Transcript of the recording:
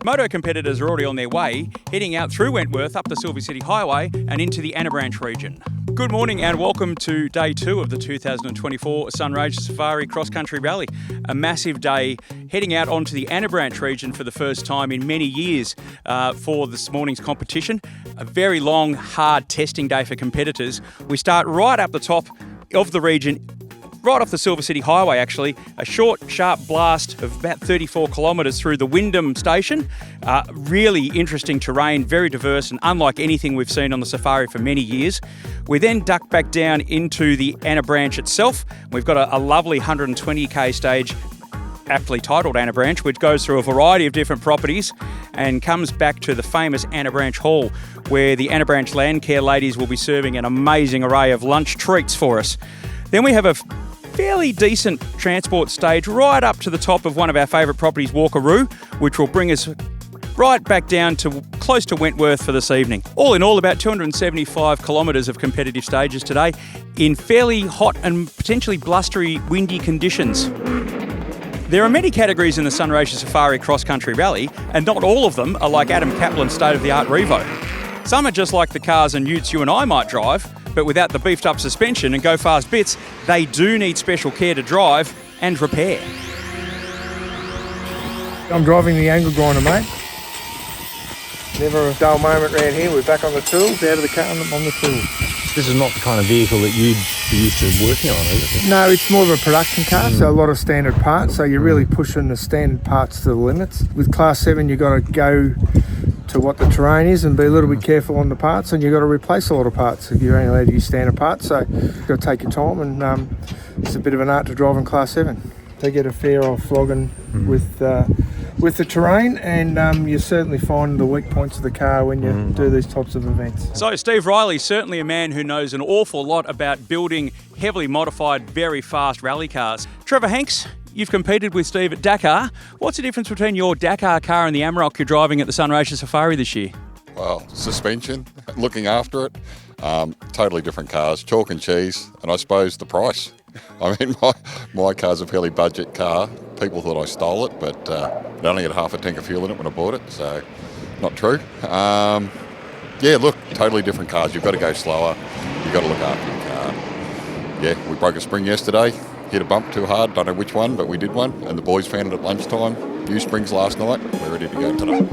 Moto competitors are already on their way, heading out through Wentworth, up the Silver City Highway and into the Anna Branch region. Good morning and welcome to day 2 of the 2024 Sunraysia Safari Cross Country Rally. A massive day heading out onto the Anna Branch region for the first time in many years for this morning's competition. A very long, hard testing day for competitors. We start right up the top of the region, right off the Silver City Highway actually, a short, sharp blast of about 34 kilometres through the Wyndham station. Really interesting terrain, very diverse and unlike anything we've seen on the safari for many years. We then duck back down into the Anna Branch itself. We've got a lovely 120k stage, aptly titled Anna Branch, which goes through a variety of different properties and comes back to the famous Anna Branch Hall, where the Anna Branch Land Care ladies will be serving an amazing array of lunch treats for us. Then we have a fairly decent transport stage right up to the top of one of our favourite properties, Walkaroo, which will bring us right back down to close to Wentworth for this evening. All in all, about 275 kilometres of competitive stages today in fairly hot and potentially blustery, windy conditions. There are many categories in the Sunraysia Safari Cross Country Rally, and not all of them are like Adam Kaplan's state-of-the-art Revo. Some are just like the cars and utes you and I might drive, but without the beefed up suspension and go fast bits, they do need special care to drive and repair. I'm driving the angle grinder, mate. Never a dull moment around here. We're back on the tools, out of the car and on the tools. This is not the kind of vehicle that you'd be used to working on, is it? No, it's more of a production car, so a lot of standard parts, so you're really pushing the standard parts to the limits. With Class 7, you've got to go to what the terrain is and be a little bit careful on the parts, and you've got to replace a lot of parts. You're only allowed to use standard parts, so you've got to take your time, and it's a bit of an art to drive in Class 7. They get a fair old flogging with the terrain, and you certainly find the weak points of the car when you do these types of events. So Steve Riley's certainly a man who knows an awful lot about building heavily modified, very fast rally cars. Trevor Hanks, you've competed with Steve at Dakar. What's the difference between your Dakar car and the Amarok you're driving at the Sunraysia Safari this year? Well, suspension, looking after it, totally different cars, chalk and cheese, and I suppose the price. I mean, my car's a fairly budget car. People thought I stole it, but it only had half a tank of fuel in it when I bought it, so not true. Yeah, look, totally different cars. You've got to go slower. You've got to look after your car. Yeah, we broke a spring yesterday, hit a bump too hard, don't know which one, but we did one, and the boys found it at lunchtime. New springs last night. We're ready to go today.